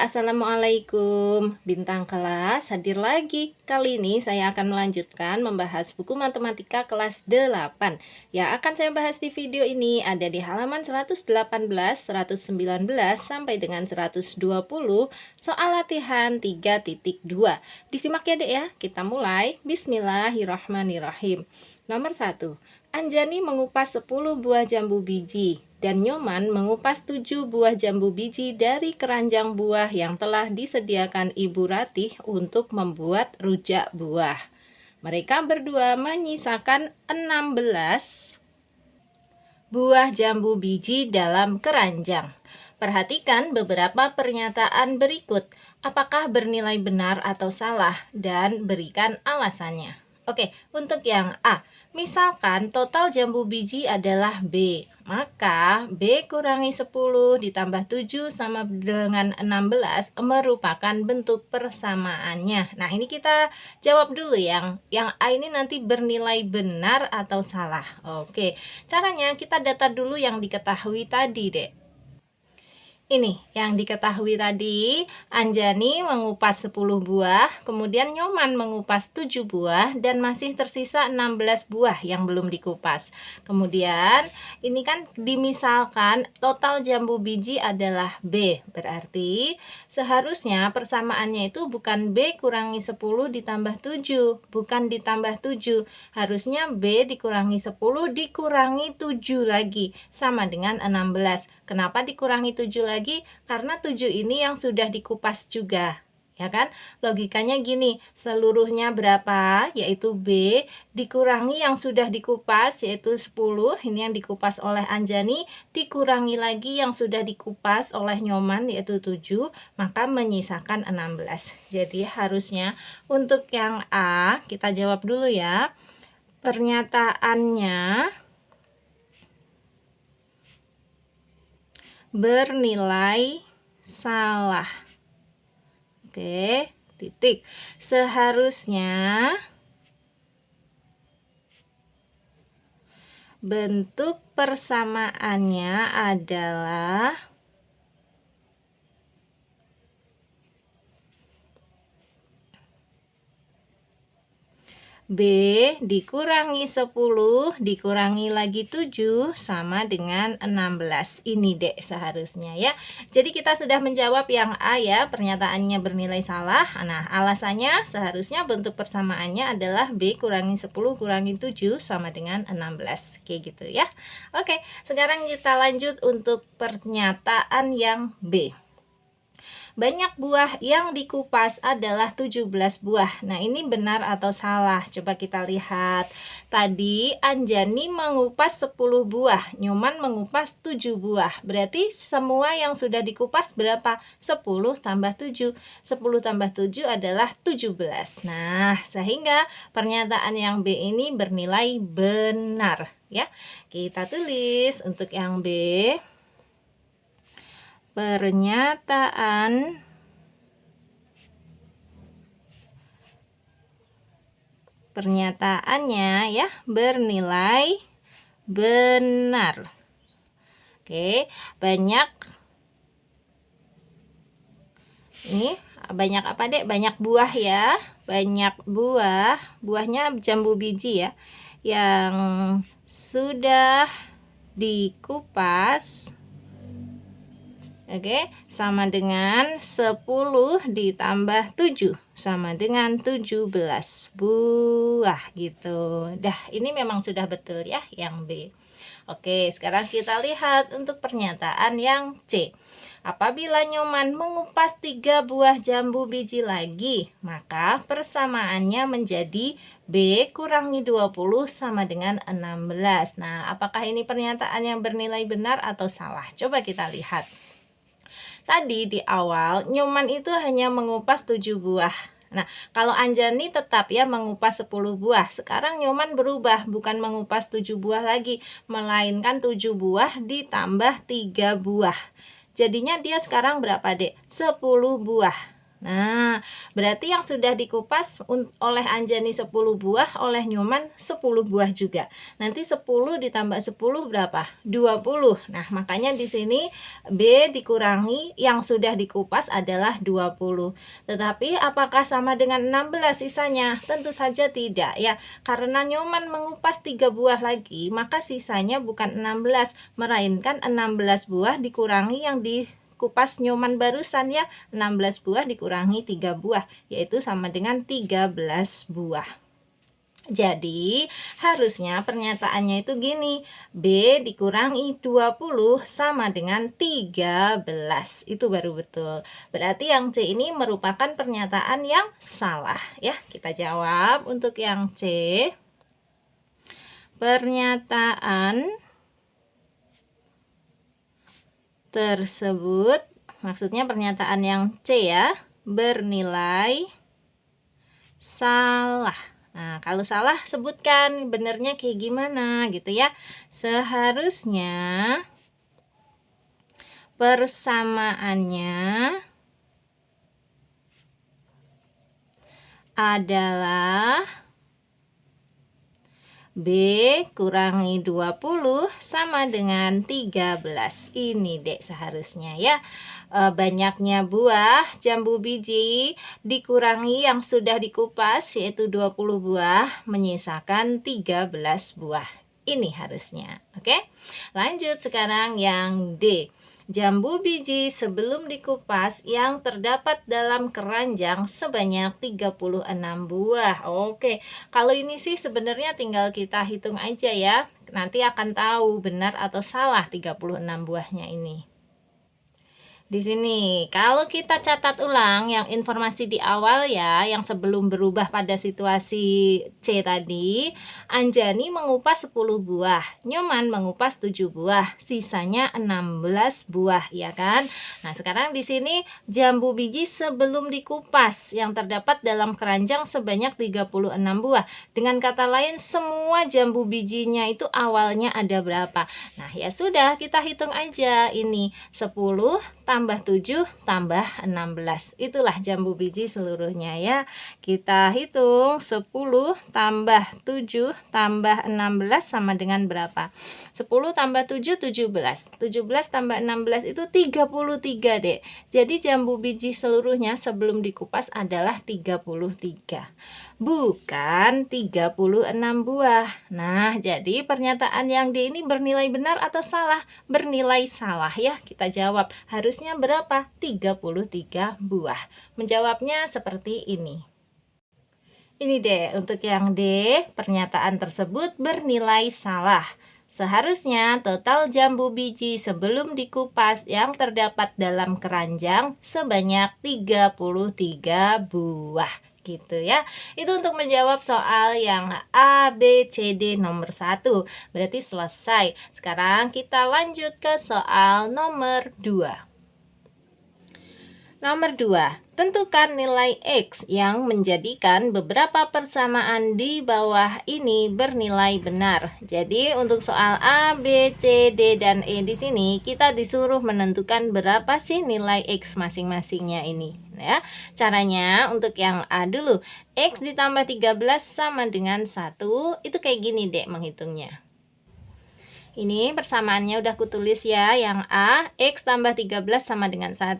Assalamualaikum. Bintang kelas hadir lagi. Kali ini saya akan melanjutkan membahas buku matematika kelas 8. Yang akan saya bahas di video ini ada di halaman 118, 119 sampai dengan 120, soal latihan 3.2. Disimak ya, Dek ya. Kita mulai. Bismillahirrahmanirrahim. Nomor 1. Anjani mengupas 10 buah jambu biji dan Nyoman mengupas 7 buah jambu biji dari keranjang buah yang telah disediakan Ibu Ratih untuk membuat rujak buah. Mereka berdua menyisakan 16 buah jambu biji dalam keranjang. Perhatikan beberapa pernyataan berikut. Apakah bernilai benar atau salah? Dan berikan alasannya. Oke, untuk yang A. Misalkan total jambu biji adalah B, maka B kurangi 10 ditambah 7 sama dengan 16 merupakan bentuk persamaannya. Nah, ini kita jawab dulu yang A ini nanti bernilai benar atau salah. Oke, caranya kita data dulu yang diketahui tadi, Dek. Ini yang diketahui tadi, Anjani mengupas 10 buah, kemudian Nyoman mengupas 7 buah, dan masih tersisa 16 buah yang belum dikupas. Kemudian, ini kan dimisalkan total jambu biji adalah B, berarti seharusnya persamaannya itu bukan B kurangi 10 ditambah 7, bukan ditambah 7. Harusnya B dikurangi 10 dikurangi 7 lagi, sama dengan 16. Kenapa dikurangi 7 lagi? Karena 7 ini yang sudah dikupas juga, ya kan? Logikanya gini, seluruhnya berapa? Yaitu B dikurangi yang sudah dikupas, yaitu 10, ini yang dikupas oleh Anjani, dikurangi lagi yang sudah dikupas oleh Nyoman, yaitu 7, maka menyisakan 16. Jadi harusnya untuk yang A, kita jawab dulu ya. Pernyataannya bernilai salah. Oke, titik. Seharusnya bentuk persamaannya adalah B dikurangi 10 dikurangi lagi 7 sama dengan 16. Ini Dek seharusnya ya. Jadi kita sudah menjawab yang A ya, pernyataannya bernilai salah. Nah, alasannya seharusnya bentuk persamaannya adalah B kurangi 10 kurangi 7 sama dengan 16. Kayak gitu ya. Oke, sekarang kita lanjut untuk pernyataan yang B. Banyak buah yang dikupas adalah 17 buah. Nah, ini benar atau salah? Coba kita lihat. Tadi Anjani mengupas 10 buah, Nyoman mengupas 7 buah. Berarti semua yang sudah dikupas berapa? 10 tambah 7. 10 tambah 7 adalah 17. Nah, sehingga pernyataan yang B ini bernilai benar, ya. Kita tulis untuk yang B. Pernyataannya ya bernilai benar. Oke, banyak apa Dek? Banyak buah ya. Banyak buah. Buahnya jambu biji ya. Yang sudah dikupas. Oke, sama dengan 10 ditambah 7 sama dengan 17 buah gitu. Dah, ini memang sudah betul ya yang B. Oke, sekarang kita lihat untuk pernyataan yang C. Apabila Nyoman mengupas 3 buah jambu biji lagi, maka persamaannya menjadi B kurangi 20 sama dengan 16. Nah, apakah ini pernyataan yang bernilai benar atau salah? Coba kita lihat. Tadi di awal Nyoman itu hanya mengupas 7 buah. Nah, kalau Anjani tetap ya mengupas 10 buah. Sekarang Nyoman berubah, bukan mengupas 7 buah lagi, melainkan 7 buah ditambah 3 buah. Jadinya dia sekarang berapa, Dek? 10 buah. Nah, berarti yang sudah dikupas oleh Anjani 10 buah, oleh Nyoman 10 buah juga. Nanti 10 ditambah 10 berapa? 20. Nah, makanya di sini B dikurangi yang sudah dikupas adalah 20. Tetapi apakah sama dengan 16 sisanya? Tentu saja tidak ya. Karena Nyoman mengupas 3 buah lagi, maka sisanya bukan 16, melainkan 16 buah dikurangi yang kupas Nyoman barusan ya, 16 buah dikurangi 3 buah, yaitu sama dengan 13 buah. Jadi harusnya pernyataannya itu gini, B dikurangi 20 sama dengan 13, itu baru betul. Berarti yang C ini merupakan pernyataan yang salah ya. Kita jawab untuk yang C. Pernyataan tersebut, maksudnya pernyataan yang C ya, bernilai salah. Nah, kalau salah sebutkan benernya kayak gimana gitu ya. Seharusnya persamaannya adalah B kurangi 20 sama dengan 13. Ini dek seharusnya ya. Banyaknya buah jambu biji dikurangi yang sudah dikupas yaitu 20 buah menyisakan 13 buah. Ini harusnya. Oke. Lanjut sekarang yang D. Jambu biji sebelum dikupas yang terdapat dalam keranjang sebanyak 36 buah. Oke. Kalau ini sih sebenarnya tinggal kita hitung aja ya. Nanti akan tahu benar atau salah 36 buahnya ini. Di sini, kalau kita catat ulang yang informasi di awal ya, yang sebelum berubah pada situasi C tadi, Anjani mengupas 10 buah, Nyoman mengupas 7 buah, sisanya 16 buah, ya kan? Nah, sekarang di sini jambu biji sebelum dikupas yang terdapat dalam keranjang sebanyak 36 buah. Dengan kata lain, semua jambu bijinya itu awalnya ada berapa? Nah, ya sudah, kita hitung aja ini 10 tambah 7 tambah 16. Itulah jambu biji seluruhnya ya. Kita hitung 10 tambah 7 tambah 16 sama dengan berapa? 10 tambah 7 17. 17 tambah 16 itu 33, Dek. Jadi jambu biji seluruhnya sebelum dikupas adalah 33. Bukan 36 buah. Nah, jadi pernyataan yang D ini bernilai benar atau salah? Bernilai salah ya. Kita jawab harusnya berapa? 33 buah. Menjawabnya seperti ini. Ini deh untuk yang D, pernyataan tersebut bernilai salah. Seharusnya total jambu biji sebelum dikupas yang terdapat dalam keranjang sebanyak 33 buah. Gitu ya. Itu untuk menjawab soal yang A, B, C, D nomor 1. Berarti selesai. Sekarang kita lanjut ke soal nomor 2. Nomor 2. Tentukan nilai X yang menjadikan beberapa persamaan di bawah ini bernilai benar. Jadi untuk soal A, B, C, D, dan E di sini kita disuruh menentukan berapa sih nilai X masing-masingnya ini. Ya, caranya untuk yang A dulu, X ditambah 13 sama dengan 1, itu kayak gini dek menghitungnya. Ini persamaannya udah kutulis ya. Yang A, X tambah 13 sama dengan 1.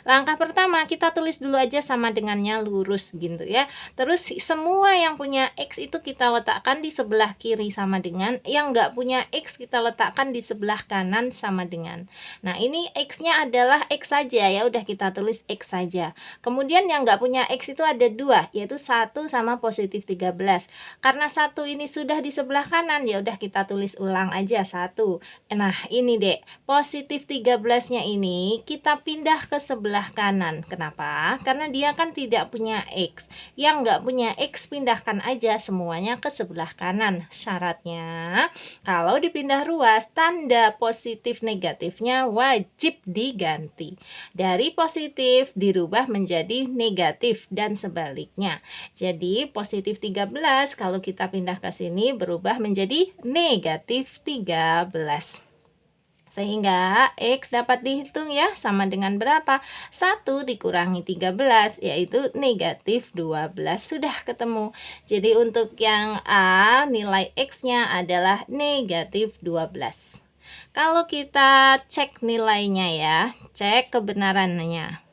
Langkah pertama kita tulis dulu aja sama dengannya lurus gitu ya. Terus semua yang punya X itu kita letakkan di sebelah kiri sama dengan, yang nggak punya X kita letakkan di sebelah kanan sama dengan. Nah ini X-nya adalah X saja ya, udah kita tulis X saja. Kemudian yang nggak punya X itu ada 2, yaitu 1 sama positif 13. Karena 1 ini sudah di sebelah kanan, ya udah kita tulis ulang aja 1. Nah ini dek, positif 13-nya ini kita pindah ke sebelah kanan. Kenapa? Karena dia kan tidak punya X. Yang nggak punya X pindahkan aja semuanya ke sebelah kanan. Syaratnya kalau dipindah ruas, tanda positif negatifnya wajib diganti. Dari positif dirubah menjadi negatif dan sebaliknya. Jadi positif 13 kalau kita pindah ke sini berubah menjadi negatif 13. Sehingga X dapat dihitung ya, sama dengan berapa? 1 dikurangi 13, yaitu negatif 12. Sudah ketemu. Jadi untuk yang A, nilai X-nya adalah negatif 12. Kalau kita cek nilainya ya, cek kebenarannya.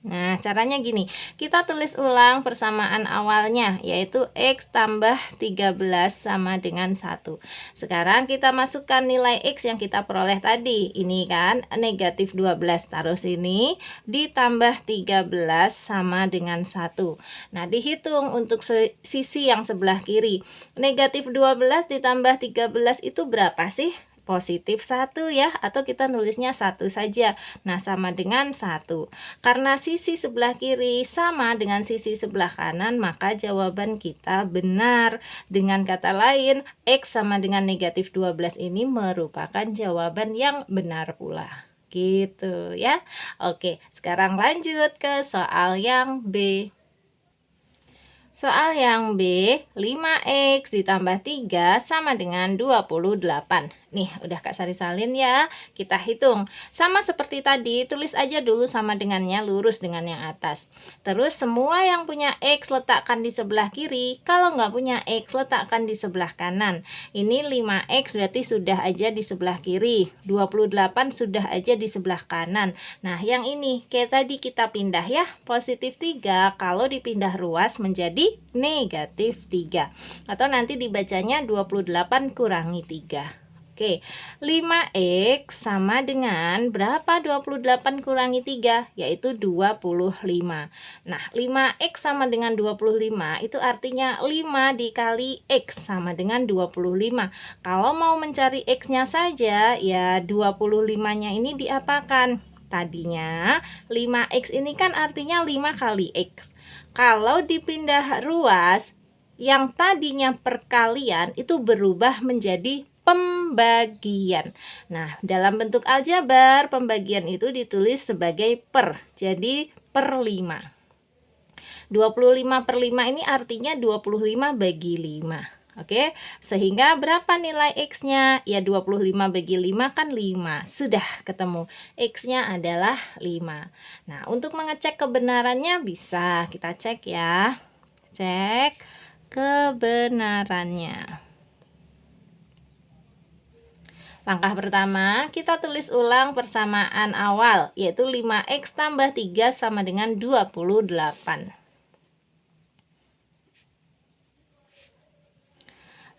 Nah, caranya gini, kita tulis ulang persamaan awalnya, yaitu X tambah 13 sama dengan 1. Sekarang kita masukkan nilai X yang kita peroleh tadi. Ini kan negatif 12, taruh sini, ditambah 13 sama dengan 1. Nah, dihitung untuk sisi yang sebelah kiri. Negatif 12 ditambah 13 itu berapa sih? Positif 1 ya, atau kita nulisnya 1 saja. Nah, sama dengan 1. Karena sisi sebelah kiri sama dengan sisi sebelah kanan, maka jawaban kita benar. Dengan kata lain, X sama dengan negatif 12 ini merupakan jawaban yang benar pula. Gitu ya. Oke, sekarang lanjut ke soal yang B. Soal yang B, 5X ditambah 3 sama dengan 28. Nih, udah Kak Sari salin ya. Kita hitung. Sama seperti tadi, tulis aja dulu sama dengannya, lurus dengan yang atas. Terus semua yang punya X letakkan di sebelah kiri. Kalau nggak punya X, letakkan di sebelah kanan. Ini 5X berarti sudah aja di sebelah kiri. 28 sudah aja di sebelah kanan. Nah, yang ini, kayak tadi kita pindah ya. Positif 3, kalau dipindah ruas menjadi negatif 3. Atau nanti dibacanya 28 kurangi 3. Oke, 5X sama dengan berapa 28 kurangi 3? Yaitu 25. Nah, 5X sama dengan 25 itu artinya 5 dikali X sama dengan 25. Kalau mau mencari X-nya saja, ya 25-nya ini diapakan? Tadinya 5X ini kan artinya 5 kali X. Kalau dipindah ruas, yang tadinya perkalian itu berubah menjadi pembagian. Nah, dalam bentuk aljabar, pembagian itu ditulis sebagai per. Jadi, per 5. 25 per 5 ini artinya 25 bagi 5. Oke, sehingga berapa nilai X-nya? Ya 25 bagi 5 kan 5. Sudah ketemu. X-nya adalah 5. Nah, untuk mengecek kebenarannya bisa kita cek ya. Cek kebenarannya. Langkah pertama, kita tulis ulang persamaan awal, yaitu 5X tambah 3 sama dengan 28.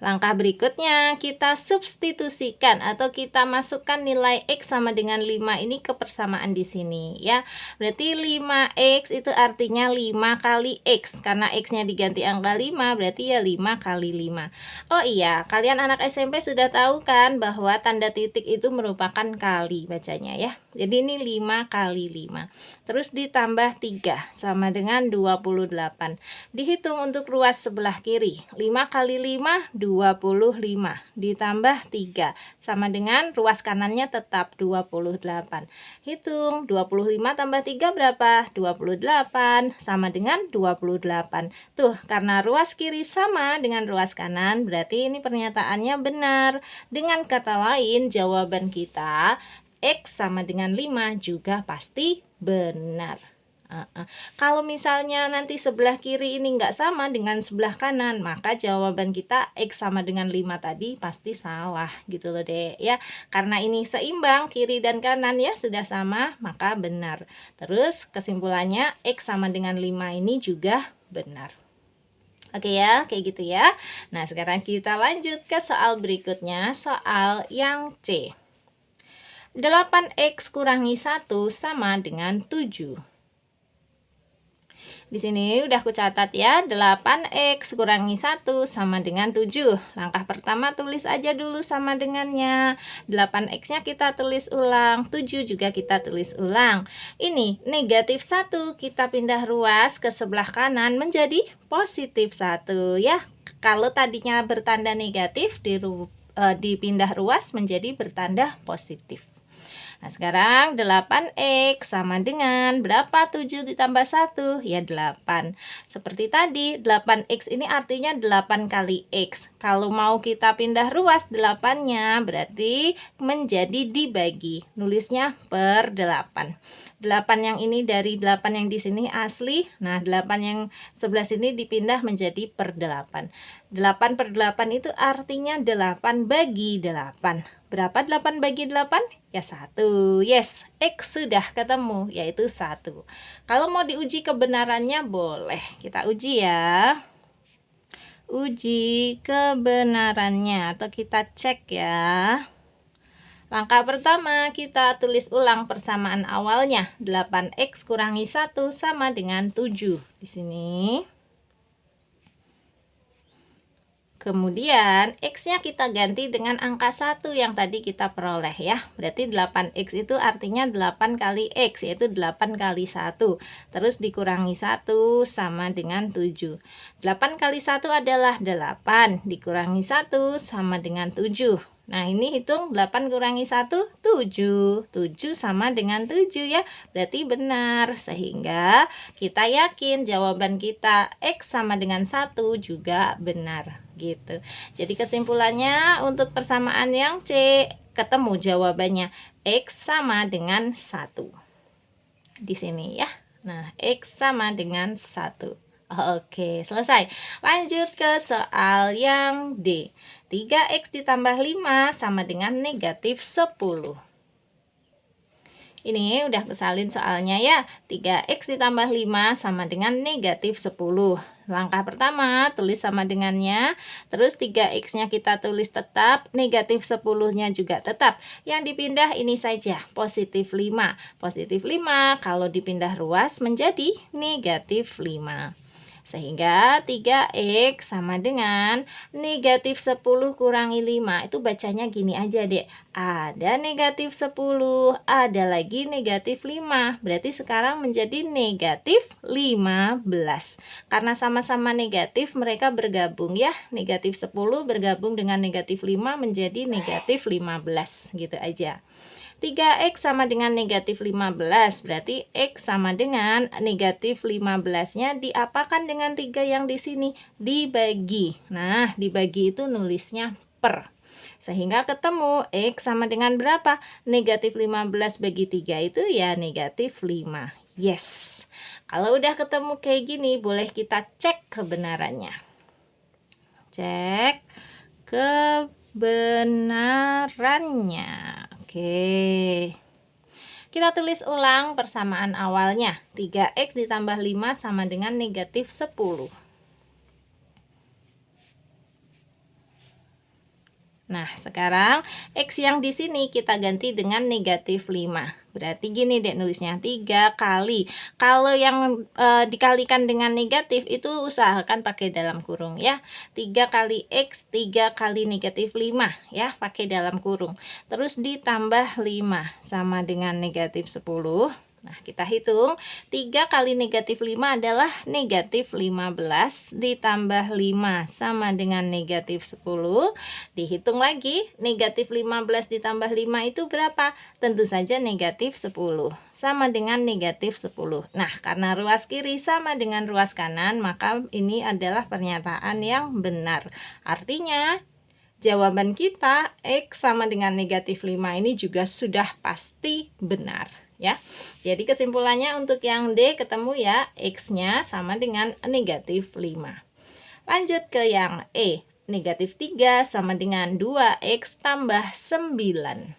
Langkah berikutnya, kita substitusikan atau kita masukkan nilai X sama dengan 5 ini ke persamaan di sini ya. Berarti 5X itu artinya 5 kali X. Karena X-nya diganti angka 5, berarti ya 5 kali 5. Oh iya, kalian anak SMP sudah tahu kan bahwa tanda titik itu merupakan kali bacanya ya. Jadi ini 5 kali 5. Terus ditambah 3 sama dengan 28. Dihitung untuk ruas sebelah kiri. 5 kali 5, 25 ditambah 3 sama dengan ruas kanannya tetap 28. Hitung 25 tambah 3 berapa? 28 sama dengan 28. Tuh, karena ruas kiri sama dengan ruas kanan, berarti ini pernyataannya benar. Dengan kata lain, jawaban kita X sama dengan 5 juga pasti benar. Kalau misalnya nanti sebelah kiri ini nggak sama dengan sebelah kanan, maka jawaban kita X sama dengan 5 tadi pasti salah gitu loh deh ya. Karena ini seimbang kiri dan kanan ya sudah sama, maka benar. Terus kesimpulannya X sama dengan 5 ini juga benar. Oke ya, kayak gitu ya. Nah, sekarang kita lanjut ke soal berikutnya, soal yang C. 8X kurangi 1 sama dengan 7. Di sini udah aku catat ya, 8X kurangi 1 sama dengan 7. Langkah pertama tulis aja dulu sama dengannya. 8X-nya kita tulis ulang, 7 juga kita tulis ulang. Ini negatif 1, kita pindah ruas ke sebelah kanan menjadi positif 1 ya. Kalau tadinya bertanda negatif, dipindah ruas menjadi bertanda positif. Nah, sekarang 8x sama dengan berapa? 7 ditambah 1, ya 8. Seperti tadi, 8x ini artinya 8 kali x. Kalau mau kita pindah ruas 8-nya, berarti menjadi dibagi. Nulisnya per 8. 8 yang ini dari 8 yang di sini asli. Nah, 8 yang sebelah sini dipindah menjadi per 8. 8 per 8 itu artinya 8 bagi 8. Berapa 8 bagi 8? Ya 1. Yes, X sudah ketemu, yaitu 1. Kalau mau diuji kebenarannya boleh. Kita uji ya. Uji kebenarannya atau kita cek ya. Langkah pertama, kita tulis ulang persamaan awalnya. 8x kurangi 1 sama dengan 7. Di sini. Kemudian X-nya kita ganti dengan angka 1 yang tadi kita peroleh ya. Berarti 8X itu artinya 8 kali X, yaitu 8 kali 1. Terus dikurangi 1 sama dengan 7. 8 kali 1 adalah 8, dikurangi 1 sama dengan 7. Nah, ini hitung 8 kurangi 1, 7. 7 sama dengan 7 ya. Berarti benar. Sehingga kita yakin jawaban kita X sama dengan 1 juga benar. Gitu. Jadi kesimpulannya untuk persamaan yang C, ketemu jawabannya X sama dengan 1. Di sini ya. Nah, X sama dengan 1. Oke, selesai. Lanjut ke soal yang D. 3x ditambah 5 sama dengan negatif 10. Ini udah kesalin soalnya ya. 3x ditambah 5 sama dengan negatif 10. Langkah pertama, tulis sama dengannya. Terus 3x-nya kita tulis tetap, negatif 10-nya juga tetap. Yang dipindah ini saja, positif 5. Positif 5 kalau dipindah ruas menjadi negatif 5. Sehingga 3x sama dengan negatif 10 kurangi 5. Itu bacanya gini aja dek. Ada negatif 10, ada lagi negatif 5. Berarti sekarang menjadi negatif 15. Karena sama-sama negatif, mereka bergabung ya. Negatif 10 bergabung dengan negatif 5 menjadi negatif 15. Gitu aja. 3x sama dengan negatif 15, berarti x sama dengan negatif 15-nya diapakan dengan 3 yang di sini? Dibagi. Nah, dibagi itu nulisnya per. Sehingga ketemu x sama dengan berapa? Negatif 15 bagi 3 itu ya negatif 5. Yes. Kalau udah ketemu kayak gini, boleh kita cek kebenarannya. Cek kebenarannya. Oke. Kita tulis ulang persamaan awalnya. 3x ditambah 5 sama dengan negatif 10. Nah, sekarang X yang di sini kita ganti dengan negatif 5. Berarti gini deh nulisnya, 3 kali. Kalau yang dikalikan dengan negatif itu usahakan pakai dalam kurung ya. 3 kali X, 3 kali negatif 5 ya, pakai dalam kurung. Terus ditambah 5 sama dengan negatif 10. Nah, kita hitung 3 kali negatif 5 adalah negatif 15 ditambah 5 sama dengan negatif 10. Dihitung lagi, negatif 15 ditambah 5 itu berapa? Tentu saja negatif 10 sama dengan negatif 10. Nah, karena ruas kiri sama dengan ruas kanan, maka ini adalah pernyataan yang benar. Artinya jawaban kita X sama dengan negatif 5 ini juga sudah pasti benar ya. Jadi kesimpulannya untuk yang D ketemu ya, X-nya sama dengan negatif 5. Lanjut ke yang E. Negatif 3 sama dengan 2X tambah 9.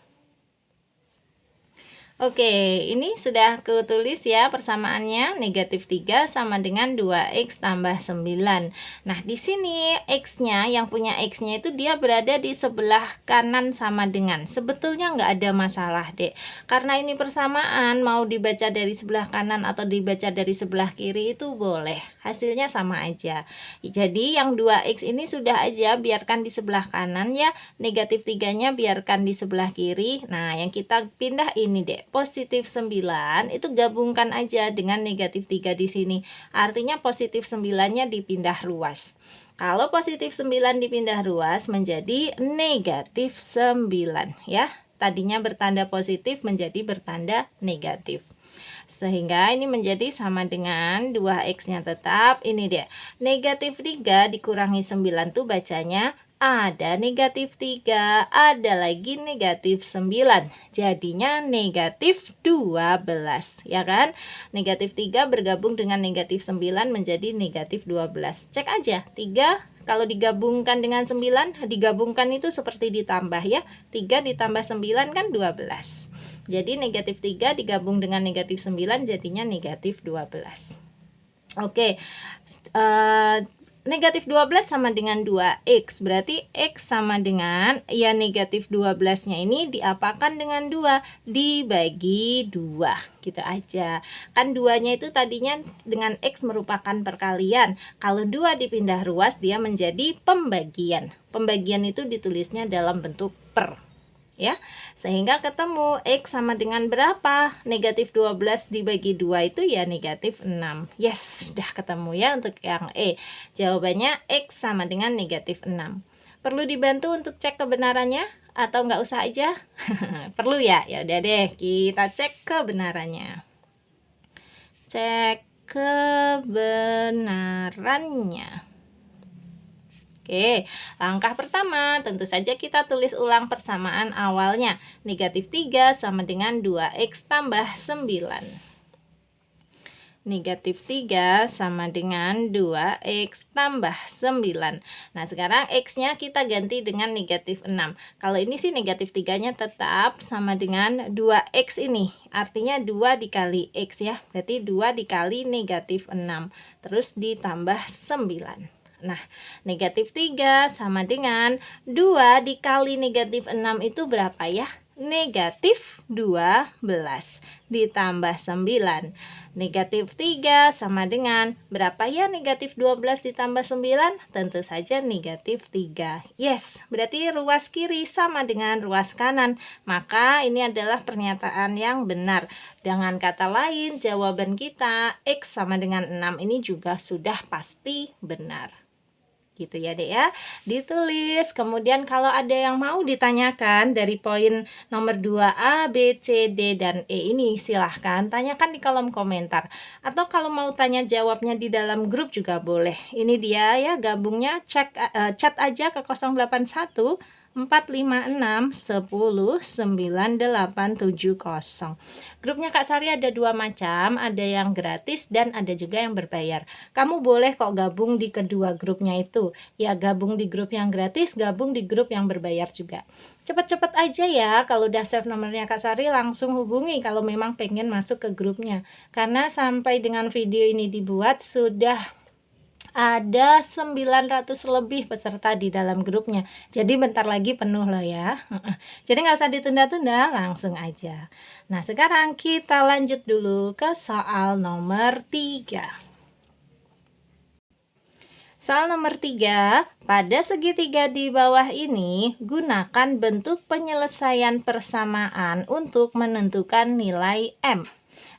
Oke, ini sudah kutulis ya persamaannya. Negatif 3 sama dengan 2x tambah 9. Nah, di sini x-nya, yang punya x-nya itu dia berada di sebelah kanan sama dengan. Sebetulnya nggak ada masalah, dek. Karena ini persamaan, mau dibaca dari sebelah kanan atau dibaca dari sebelah kiri itu boleh. Hasilnya sama aja. Jadi, yang 2x ini sudah aja biarkan di sebelah kanan ya. Negatif 3-nya biarkan di sebelah kiri. Nah, yang kita pindah ini, dek. Positif 9 itu gabungkan aja dengan negatif 3 di sini. Artinya positif 9-nya dipindah ruas. Kalau positif 9 dipindah ruas menjadi negatif 9 ya. tadinya bertanda positif menjadi bertanda negatif. Sehingga ini menjadi sama dengan 2x-nya tetap. Ini dia, negatif 3 dikurangi 9 tuh bacanya ada negatif 3, ada lagi negatif 9. Jadinya negatif 12, ya kan? Negatif 3 bergabung dengan negatif 9 menjadi negatif 12. Cek aja, 3 kalau digabungkan dengan 9, digabungkan itu seperti ditambah ya. 3 ditambah 9 kan 12. Jadi negatif 3 digabung dengan negatif 9 jadinya negatif 12. Oke, negatif 12 sama dengan 2x, berarti x sama dengan, ya negatif 12-nya ini diapakan dengan 2? Dibagi 2, gitu aja. Kan 2-nya itu tadinya dengan x merupakan perkalian. Kalau 2 dipindah ruas, dia menjadi pembagian. Pembagian itu ditulisnya dalam bentuk per. Ya, sehingga ketemu x sama dengan berapa? Negatif 12 dibagi 2 itu ya negatif 6. Yes, sudah ketemu ya untuk yang E. Jawabannya x sama dengan negatif 6. Perlu dibantu untuk cek kebenarannya atau nggak usah aja? Perlu ya? Ya udah deh, kita cek kebenarannya. Cek kebenarannya. Oke, langkah pertama tentu saja kita tulis ulang persamaan awalnya. Negatif 3 sama dengan 2x tambah 9. Negatif 3 sama dengan 2x tambah 9. Nah, sekarang x-nya kita ganti dengan negatif 6. Kalau ini sih negatif 3-nya tetap sama dengan 2x ini. Artinya 2 dikali x ya. Berarti 2 dikali negatif 6. Terus ditambah 9. Nah, negatif 3 sama dengan 2 dikali negatif 6 itu berapa ya? Negatif 12 ditambah 9. Negatif 3 sama dengan berapa ya negatif 12 ditambah 9? Tentu saja negatif 3. Yes, berarti ruas kiri sama dengan ruas kanan. Maka ini adalah pernyataan yang benar. Dengan kata lain, jawaban kita X sama dengan 6 ini juga sudah pasti benar. Gitu ya dek ya, ditulis. Kemudian kalau ada yang mau ditanyakan dari poin nomor 2A, B, C, D, dan E ini silahkan tanyakan di kolom komentar. Atau kalau mau tanya jawabnya di dalam grup juga boleh. Ini dia ya, gabungnya chat aja ke 081 456 10 9870. Grupnya Kak Sari ada 2 macam, ada yang gratis dan ada juga yang berbayar. Kamu boleh kok gabung di kedua grupnya itu. Ya, gabung di grup yang gratis, gabung di grup yang berbayar juga. Cepet-cepet aja ya, kalau udah save nomornya Kak Sari langsung hubungi kalau memang pengen masuk ke grupnya. Karena sampai dengan video ini dibuat sudah ada 900 lebih peserta di dalam grupnya. Jadi bentar lagi penuh loh ya. Jadi nggak usah ditunda-tunda, langsung aja. Nah, sekarang kita lanjut dulu ke soal nomor 3. Soal nomor 3, pada segitiga di bawah ini, gunakan bentuk penyelesaian persamaan untuk menentukan nilai M.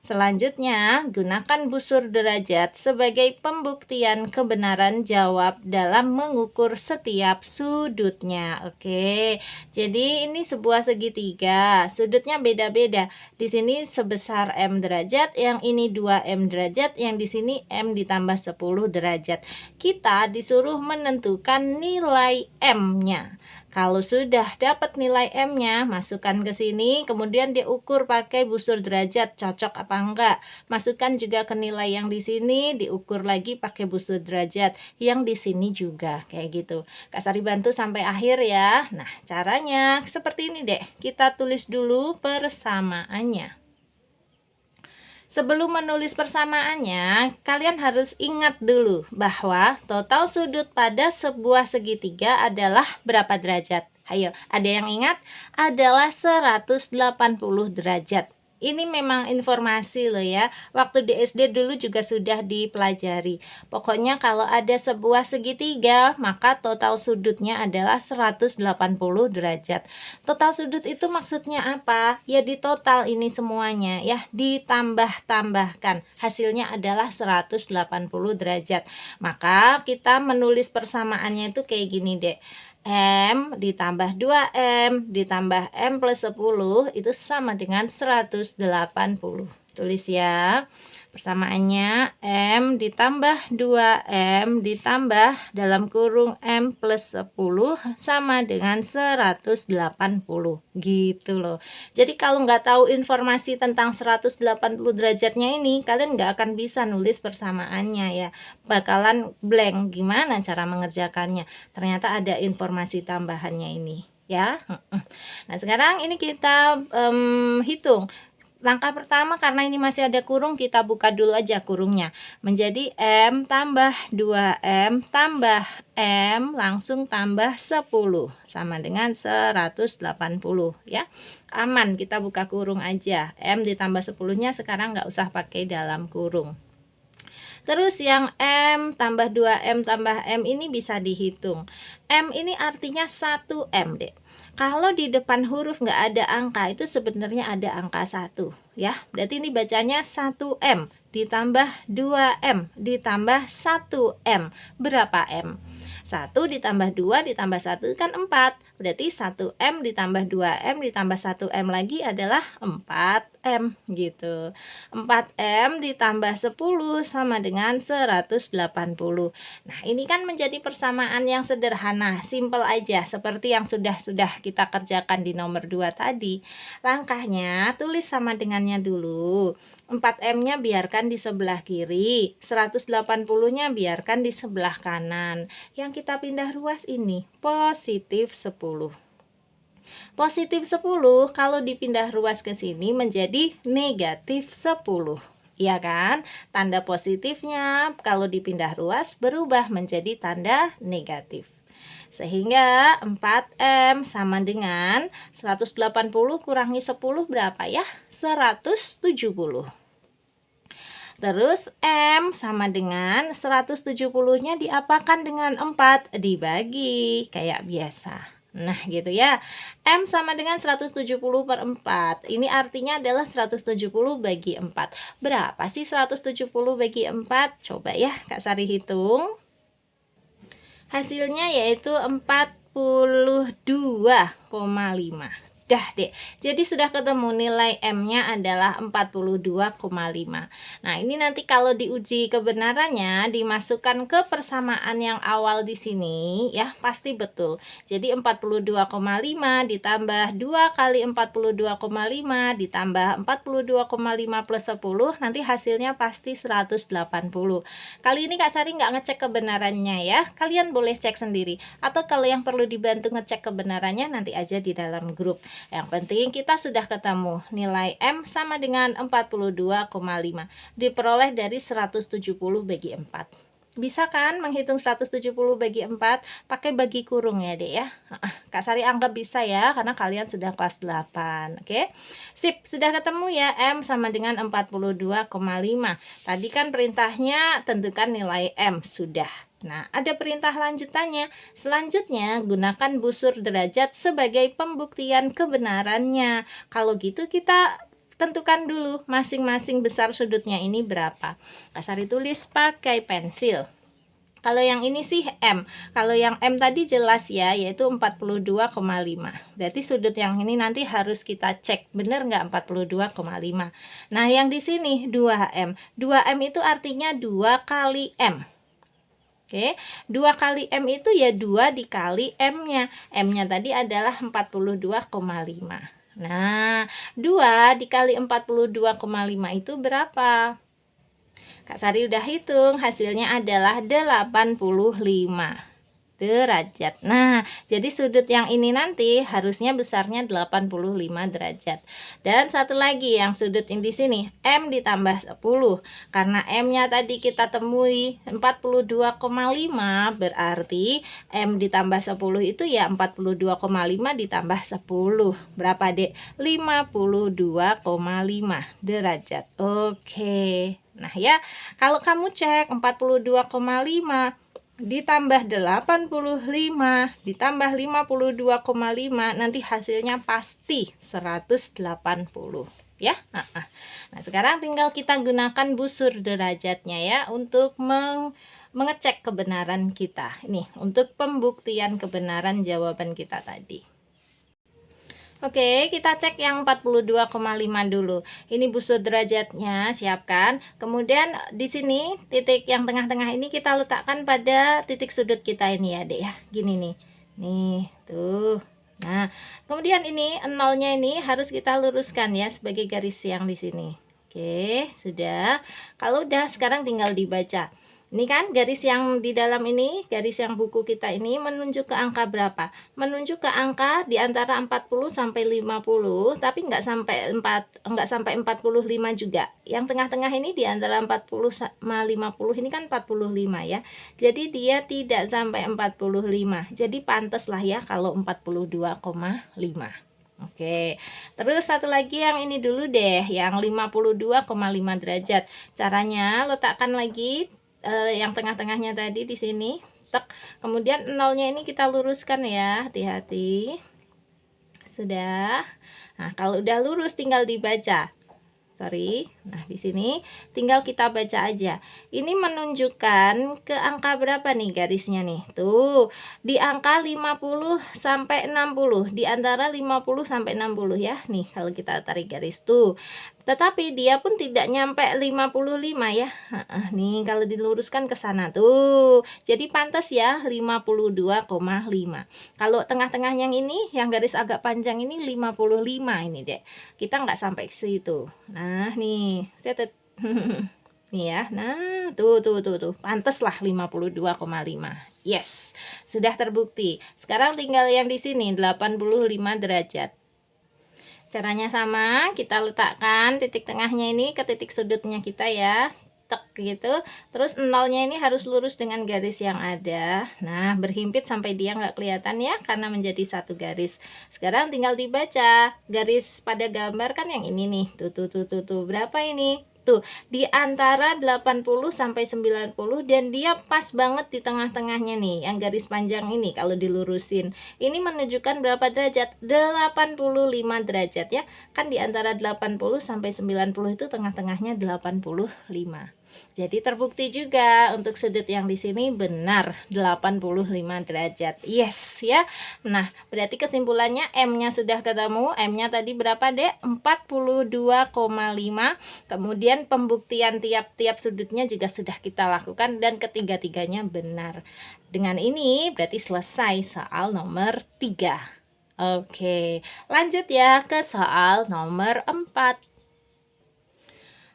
Selanjutnya, gunakan busur derajat sebagai pembuktian kebenaran jawab dalam mengukur setiap sudutnya. Oke, jadi ini sebuah segitiga, sudutnya beda-beda. Di sini sebesar M derajat, yang ini 2M derajat, yang di sini M ditambah 10 derajat. Kita disuruh menentukan nilai M-nya. Kalau sudah dapat nilai M-nya, masukkan ke sini, kemudian diukur pakai busur derajat, cocok apa enggak. Masukkan juga ke nilai yang di sini, diukur lagi pakai busur derajat, yang di sini juga, kayak gitu. Kak Sari bantu sampai akhir ya. Nah, caranya seperti ini deh. Kita tulis dulu persamaannya. Sebelum menulis persamaannya, kalian harus ingat dulu bahwa total sudut pada sebuah segitiga adalah berapa derajat? Ayo, ada yang ingat? Adalah 180 derajat. Ini memang informasi loh ya. Waktu di SD dulu juga sudah dipelajari. Pokoknya kalau ada sebuah segitiga, maka total sudutnya adalah 180 derajat. Total sudut itu maksudnya apa? Ya di total ini semuanya ya, ditambah-tambahkan. Hasilnya adalah 180 derajat. Maka kita menulis persamaannya itu kayak gini deh. M ditambah 2M ditambah M plus 10 itu sama dengan 180. Tulis ya. Persamaannya M ditambah 2M ditambah dalam kurung M plus 10 sama dengan 180. Gitu loh. Jadi kalau nggak tahu informasi tentang 180 derajatnya ini, kalian nggak akan bisa nulis persamaannya ya. Bakalan blank. Gimana cara mengerjakannya? Ternyata ada informasi tambahannya ini ya. Nah sekarang ini kita hitung. Langkah pertama, karena ini masih ada kurung, kita buka dulu aja kurungnya. Menjadi M tambah 2M tambah M langsung tambah 10 sama dengan 180 ya. Aman, kita buka kurung aja. M ditambah 10-nya sekarang nggak usah pakai dalam kurung. Terus yang M tambah 2M tambah M ini bisa dihitung. M ini artinya 1M, Dek. Kalau di depan huruf nggak ada angka, itu sebenarnya ada angka 1 ya. Berarti ini bacanya 1M ditambah 2M ditambah 1M. Berapa M? 1 ditambah 2 ditambah 1 kan 4. Berarti 1M ditambah 2M ditambah 1M lagi adalah 4M gitu. 4M ditambah 10 sama dengan 180. Nah, ini kan menjadi persamaan yang sederhana, simple aja seperti yang sudah kita kerjakan di nomor 2 tadi. Langkahnya tulis sama dengannya dulu. 4M-nya biarkan di sebelah kiri, 180-nya biarkan di sebelah kanan. Yang kita pindah ruas ini positif 10. Positif 10 kalau dipindah ruas ke sini menjadi negatif 10. Iya kan? Tanda positifnya kalau dipindah ruas berubah menjadi tanda negatif. Sehingga 4M sama dengan 180 kurangi 10 berapa ya? 170. Terus M sama dengan 170-nya diapakan dengan 4? Dibagi kayak biasa. Nah gitu ya. M sama dengan 170 per 4. Ini artinya adalah 170 bagi 4. Berapa sih 170 bagi 4? Coba ya Kak Sari hitung. Hasilnya yaitu 42,5. Dah deh, jadi sudah ketemu nilai M-nya adalah 42,5. Nah ini nanti kalau diuji kebenarannya dimasukkan ke persamaan yang awal di sini ya pasti betul. Jadi 42,5 ditambah 2 kali 42,5 ditambah 42,5 plus 10 nanti hasilnya pasti 180. Kali ini Kak Sari nggak ngecek kebenarannya ya, kalian boleh cek sendiri. Atau kalau yang perlu dibantu ngecek kebenarannya nanti aja di dalam grup. Yang penting kita sudah ketemu nilai M sama dengan 42,5 diperoleh dari 170 bagi 4. Bisa kan menghitung 170 bagi 4 pakai bagi kurung ya Dek ya. Kak Sari anggap bisa ya karena kalian sudah kelas 8. Oke. Sip, sudah ketemu ya M sama dengan 42,5. Tadi kan perintahnya tentukan nilai M sudah. Nah, ada perintah lanjutannya. Selanjutnya, gunakan busur derajat sebagai pembuktian kebenarannya. Kalau gitu kita tentukan dulu masing-masing besar sudutnya ini berapa. Kak Sari tulis pakai pensil. Kalau yang ini sih M. Kalau yang M tadi jelas ya, yaitu 42,5. Berarti sudut yang ini nanti harus kita cek. Bener nggak 42,5? Nah, yang di sini 2M. 2M itu artinya 2 kali M. Oke, 2 kali M itu ya 2 dikali M-nya. M-nya tadi adalah 42,5. Nah, 2 dikali 42,5 itu berapa? Kak Sari udah hitung, hasilnya adalah 85 derajat. Nah, jadi sudut yang ini nanti harusnya besarnya 85 derajat. Dan satu lagi yang sudut ini di sini M ditambah 10. Karena M-nya tadi kita temui 42,5 berarti M ditambah 10 itu ya 42,5 ditambah 10. Berapa, Dek? 52,5 derajat. Oke. Nah, ya, kalau kamu cek 42,5 ditambah 85 ditambah 52,5 nanti hasilnya pasti 180. ya. Nah, sekarang tinggal kita gunakan busur derajatnya ya untuk mengecek kebenaran kita. Ini untuk pembuktian kebenaran jawaban kita tadi. Oke, kita cek yang 42,5 dulu. Ini busur derajatnya, siapkan. Kemudian di sini titik yang tengah-tengah ini kita letakkan pada titik sudut kita ini ya, Dek ya. Gini nih. Nih, tuh. Nah, kemudian ini nolnya ini harus kita luruskan ya sebagai garis yang di sini. Oke, sudah. Kalau udah, sekarang tinggal dibaca. Ini kan garis yang di dalam ini, garis yang buku kita ini menunjuk ke angka berapa? Menunjuk ke angka di antara 40 sampai 50, tapi nggak sampai 45 juga. Yang tengah-tengah ini di antara 40 sama 50 ini kan 45 ya. Jadi dia tidak sampai 45. Jadi pantas lah ya kalau 42,5. Oke, terus satu lagi yang ini dulu deh, yang 52,5 derajat. Caranya letakkan lagi yang tengah-tengahnya tadi di sini, tek. Kemudian nolnya ini kita luruskan ya, hati-hati. Sudah. Nah, kalau udah lurus tinggal dibaca. Nah, di sini tinggal kita baca aja. Ini menunjukkan ke angka berapa nih garisnya nih? Tuh, di angka 50 sampai 60, di antara 50 sampai 60 ya. Nih, kalau kita tarik garis tuh. Tetapi dia pun tidak nyampe 55 ya. Nih, kalau diluruskan ke sana tuh. Jadi pantas ya 52,5. Kalau tengah-tengah yang ini, yang garis agak panjang ini 55 ini, Dek. Kita nggak sampai ke situ. Nah, nih, saya nih ya. Nah, tuh. Pantas lah 52,5. Yes, sudah terbukti. Sekarang tinggal yang di sini 85 derajat. Caranya sama, kita letakkan titik tengahnya ini ke titik sudutnya kita ya. Tek gitu. Terus nolnya ini harus lurus dengan garis yang ada. Nah, berhimpit sampai dia nggak kelihatan ya, karena menjadi satu garis. Sekarang tinggal dibaca. Garis pada gambar kan yang ini nih. Tuh. Berapa ini? Tuh, di antara 80 sampai 90 dan dia pas banget di tengah-tengahnya nih, yang garis panjang ini kalau dilurusin. Ini menunjukkan berapa derajat? 85 derajat ya. Kan di antara 80 sampai 90 itu tengah-tengahnya 85. Jadi terbukti juga untuk sudut yang di sini benar 85 derajat. Yes ya. Nah, berarti kesimpulannya M-nya sudah ketemu. M-nya tadi berapa, Dek? 42,5. Kemudian pembuktian tiap-tiap sudutnya juga sudah kita lakukan dan ketiga-tiganya benar. Dengan ini berarti selesai soal nomor 3. Oke, lanjut ya ke soal nomor 4.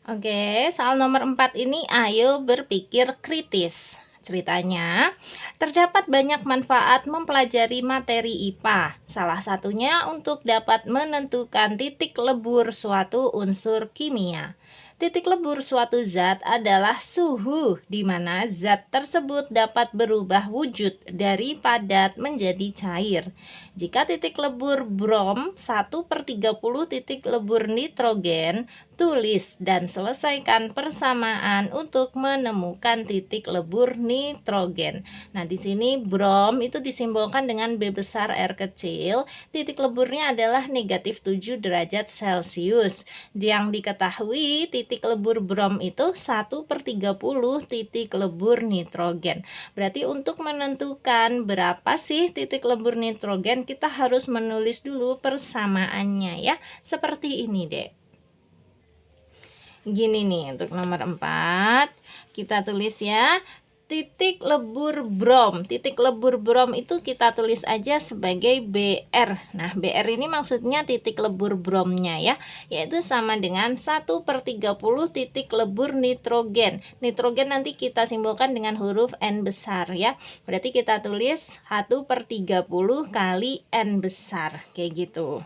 Oke, soal nomor 4 ini ayo berpikir kritis. Ceritanya, terdapat banyak manfaat mempelajari materi IPA. Salah satunya untuk dapat menentukan titik lebur suatu unsur kimia. Titik lebur suatu zat adalah suhu, di mana zat tersebut dapat berubah wujud dari padat menjadi cair. Jika titik lebur brom 1/30 titik lebur nitrogen, tulis dan selesaikan persamaan untuk menemukan titik lebur nitrogen. Nah, di sini brom itu disimbolkan dengan B besar R kecil. Titik leburnya adalah negatif 7 derajat Celcius. Yang diketahui titik lebur brom itu 1/30 titik lebur nitrogen. Berarti untuk menentukan berapa sih titik lebur nitrogen, kita harus menulis dulu persamaannya ya. Seperti ini, Dek. Gini nih untuk nomor 4 kita tulis ya, titik lebur brom. Titik lebur brom itu kita tulis aja sebagai BR. Nah, BR ini maksudnya titik lebur bromnya ya, yaitu sama dengan 1/30 titik lebur nitrogen. Nitrogen nanti kita simbolkan dengan huruf N besar ya. Berarti kita tulis 1/30 kali N besar kayak gitu.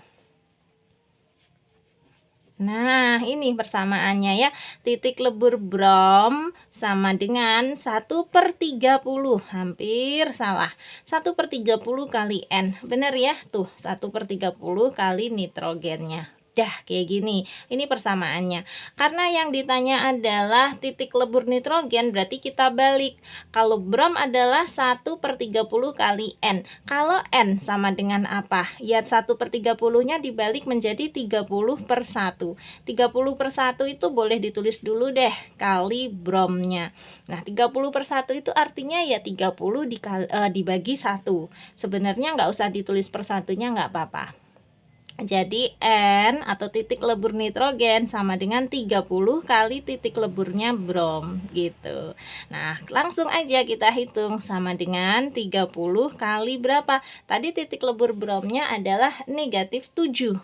Nah, ini persamaannya ya. Titik lebur brom sama dengan 1/30. Hampir salah. 1/30 kali N. Benar ya? Tuh, 1/30 kali nitrogennya. Dah kayak gini, ini persamaannya. Karena yang ditanya adalah titik lebur nitrogen, berarti kita balik. Kalau brom adalah 1/30 kali N. Kalau N sama dengan apa? Ya 1/30-nya dibalik menjadi 30/1. 30/1 itu boleh ditulis dulu deh, kali bromnya. Nah 30/1 itu artinya ya 30 dibagi 1. Sebenarnya nggak usah ditulis per satunya, nggak apa-apa. Jadi N atau titik lebur nitrogen sama dengan 30 kali titik leburnya brom gitu. Nah langsung aja kita hitung, sama dengan 30 kali berapa? Tadi titik lebur bromnya adalah negatif 7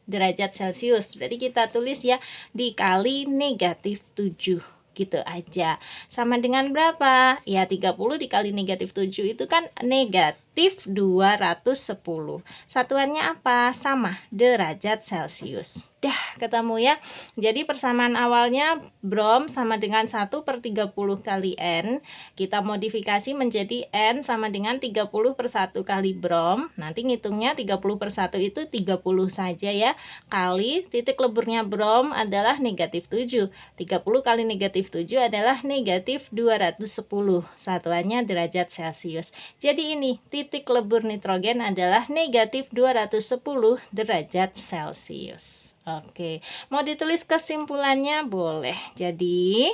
derajat Celcius. Berarti kita tulis ya dikali negatif 7 gitu aja. Sama dengan berapa? Ya 30 dikali negatif 7 itu kan negatif 210. Satuannya apa? Sama, derajat Celcius. Dah ketemu ya. Jadi persamaan awalnya brom sama dengan 1/30 kali N. Kita modifikasi menjadi N sama dengan 30/1 kali brom. Nanti ngitungnya 30/1 itu 30 saja ya. Kali titik leburnya brom adalah negatif 7. 30 kali negatif 7 adalah negatif 210. Satuannya derajat Celcius. Jadi ini titik lebur nitrogen adalah negatif 210 derajat Celcius. Oke, mau ditulis kesimpulannya boleh. Jadi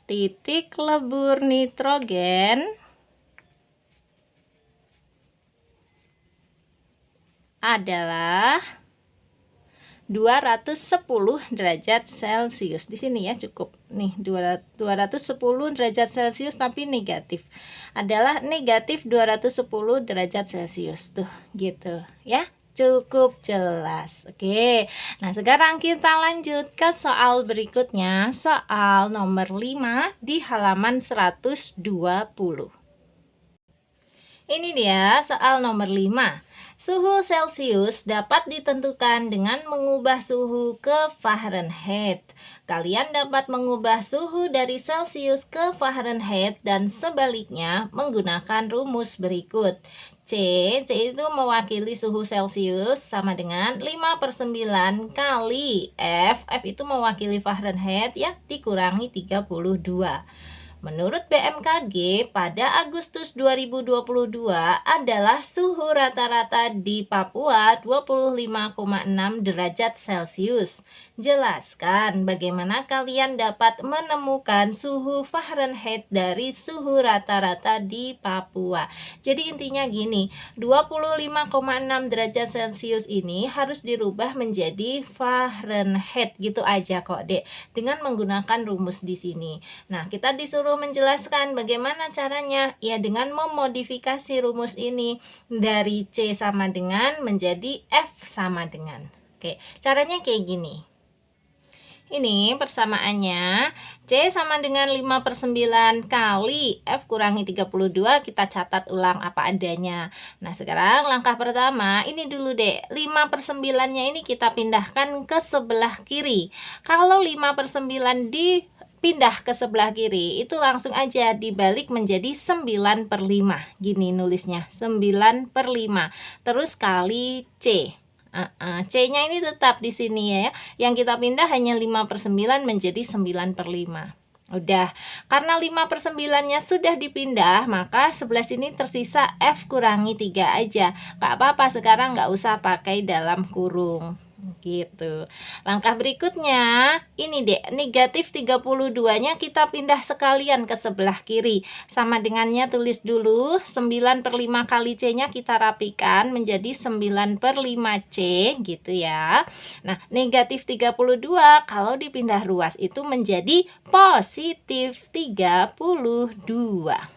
titik lebur nitrogen adalah 210 derajat Celcius. Di sini ya cukup nih 210 derajat Celcius tapi negatif. Adalah negatif 210 derajat Celcius tuh gitu ya. Cukup jelas. Oke. Nah, sekarang kita lanjut ke soal berikutnya, soal nomor 5 di halaman 120. Ini dia soal nomor 5. Suhu Celcius dapat ditentukan dengan mengubah suhu ke Fahrenheit. Kalian dapat mengubah suhu dari Celcius ke Fahrenheit dan sebaliknya menggunakan rumus berikut. C itu mewakili suhu Celcius sama dengan 5/9 kali F itu mewakili Fahrenheit ya, dikurangi 32. Menurut BMKG, pada Agustus 2022 adalah suhu rata-rata di Papua 25,6 derajat Celcius. Jelaskan bagaimana kalian dapat menemukan suhu Fahrenheit dari suhu rata-rata di Papua. Jadi intinya gini, 25,6 derajat Celcius ini harus dirubah menjadi Fahrenheit gitu aja kok, Dek, dengan menggunakan rumus di sini. Nah, kita disuruh menjelaskan bagaimana caranya, ya dengan memodifikasi rumus ini dari C sama dengan menjadi F sama dengan. Oke, caranya kayak gini. Ini persamaannya C sama dengan 5/9 kali F kurangi 32, kita catat ulang apa adanya. Nah sekarang langkah pertama, ini dulu deh, 5/9-nya ini kita pindahkan ke sebelah kiri. Kalau 5/9 dipindah ke sebelah kiri, itu langsung aja dibalik menjadi 9/5. Gini nulisnya, 9/5. Terus kali C. C-nya ini tetap di sini ya. Yang kita pindah hanya 5/9 menjadi 9/5. Udah, karena 5/9-nya sudah dipindah, maka sebelah sini tersisa F kurangi 3 aja. Gak apa-apa, sekarang gak usah pakai dalam kurung. Gitu. Langkah berikutnya, ini deh, negatif 32-nya kita pindah sekalian ke sebelah kiri. Sama dengannya tulis dulu, 9/5 kali C-nya kita rapikan menjadi 9/5C gitu ya. Nah, negatif 32 kalau dipindah ruas itu menjadi positif 32.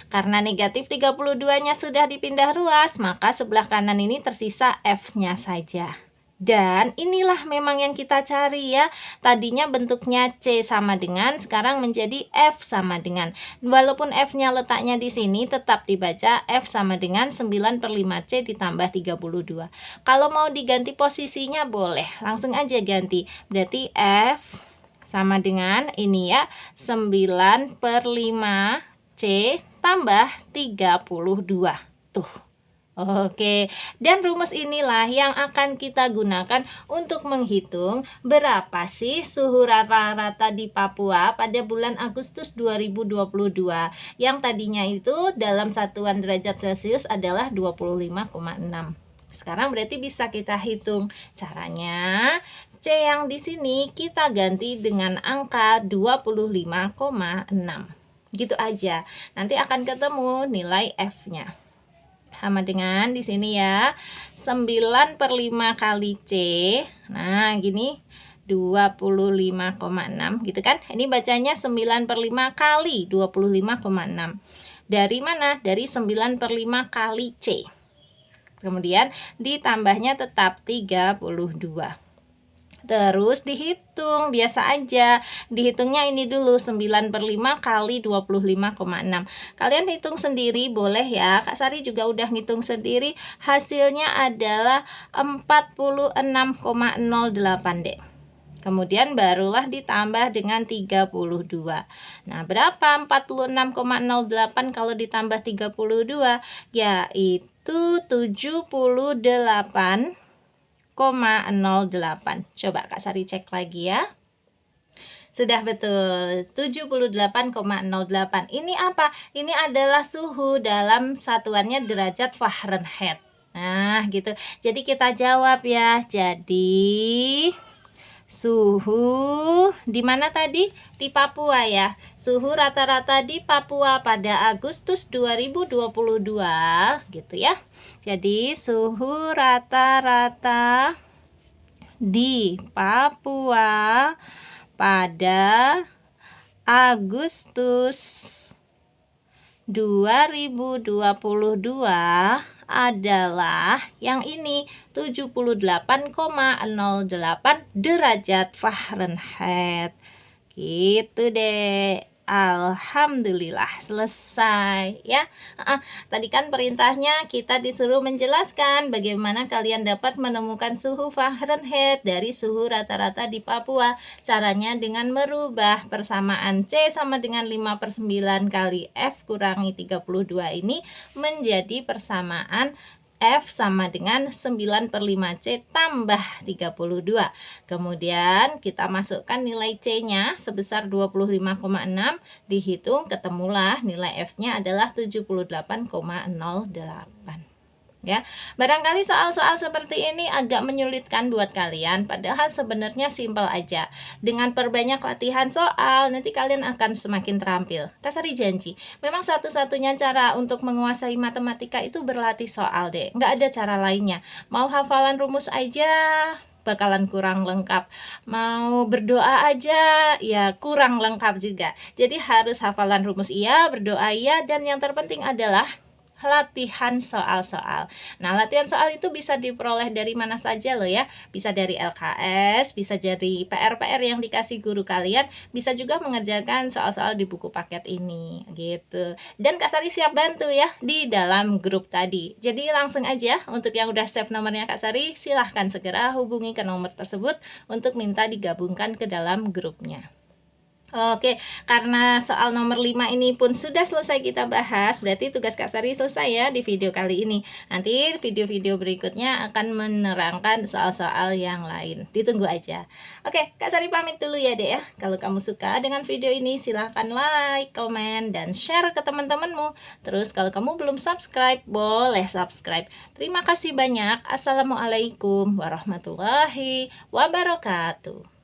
Karena negatif 32-nya sudah dipindah ruas, maka sebelah kanan ini tersisa F-nya saja. Dan inilah memang yang kita cari ya. Tadinya bentuknya C sama dengan, sekarang menjadi F sama dengan. Walaupun F-nya letaknya di sini, tetap dibaca F sama dengan 9/5C ditambah 32. Kalau mau diganti posisinya boleh, langsung aja ganti. Berarti F sama dengan ini ya, 9/5C tambah 32. Tuh. Oke, dan rumus inilah yang akan kita gunakan untuk menghitung berapa sih suhu rata-rata di Papua pada bulan Agustus 2022 yang tadinya itu dalam satuan derajat Celcius adalah 25,6. Sekarang berarti bisa kita hitung. Caranya, C yang di sini kita ganti dengan angka 25,6. Gitu aja. Nanti akan ketemu nilai F-nya. Sama dengan di sini ya, 9/5 kali C. Nah, gini 25,6 gitu kan. Ini bacanya 9/5 kali 25,6. Dari mana? Dari 9/5 kali C. Kemudian ditambahnya tetap 32. Terus dihitung, biasa aja. Dihitungnya ini dulu, 9/5 kali 25,6. Kalian hitung sendiri boleh ya. Kak Sari juga udah ngitung sendiri. Hasilnya adalah 46,08 deh. Kemudian barulah ditambah dengan 32. Nah, berapa 46,08 kalau ditambah 32? Yaitu 78,08. Coba Kak Sari cek lagi ya. Sudah betul, 78,08. Ini apa? Ini adalah suhu dalam satuannya derajat Fahrenheit. Nah, gitu. Jadi kita jawab ya. Jadi suhu di mana tadi? Di Papua ya. Suhu rata-rata di Papua pada Agustus 2022 gitu ya. Jadi suhu rata-rata di Papua pada Agustus 2022 adalah yang ini 78,08 derajat Fahrenheit. Gitu deh. Alhamdulillah selesai ya. Tadi kan perintahnya kita disuruh menjelaskan bagaimana kalian dapat menemukan suhu Fahrenheit dari suhu rata-rata di Papua. Caranya dengan merubah persamaan C sama dengan 5/9 kali F kurangi 32 ini menjadi persamaan F sama dengan 9/5C tambah 32. Kemudian kita masukkan nilai C-nya sebesar 25,6. Dihitung ketemulah nilai F-nya adalah 78,08. Ya, barangkali soal-soal seperti ini agak menyulitkan buat kalian, padahal sebenarnya simpel aja. Dengan perbanyak latihan soal, nanti kalian akan semakin terampil. Kak Sari janji, memang satu-satunya cara untuk menguasai matematika itu berlatih soal deh. Nggak ada cara lainnya. Mau hafalan rumus aja bakalan kurang lengkap. Mau berdoa aja ya kurang lengkap juga. Jadi harus hafalan rumus iya, berdoa iya, dan yang terpenting adalah latihan soal-soal. Nah, latihan soal itu bisa diperoleh dari mana saja loh ya. Bisa dari LKS, bisa dari PR-PR yang dikasih guru kalian, bisa juga mengerjakan soal-soal di buku paket ini gitu. Dan Kak Sari siap bantu ya di dalam grup tadi. Jadi langsung aja untuk yang udah save nomornya Kak Sari, silahkan segera hubungi ke nomor tersebut untuk minta digabungkan ke dalam grupnya. Oke, karena soal nomor 5 ini pun sudah selesai kita bahas, berarti tugas Kak Sari selesai ya di video kali ini. Nanti video-video berikutnya akan menerangkan soal-soal yang lain. Ditunggu aja. Oke, Kak Sari pamit dulu ya dek ya. Kalau kamu suka dengan video ini, silahkan like, komen, dan share ke teman-temanmu. Terus kalau kamu belum subscribe, boleh subscribe. Terima kasih banyak. Assalamualaikum warahmatullahi wabarakatuh.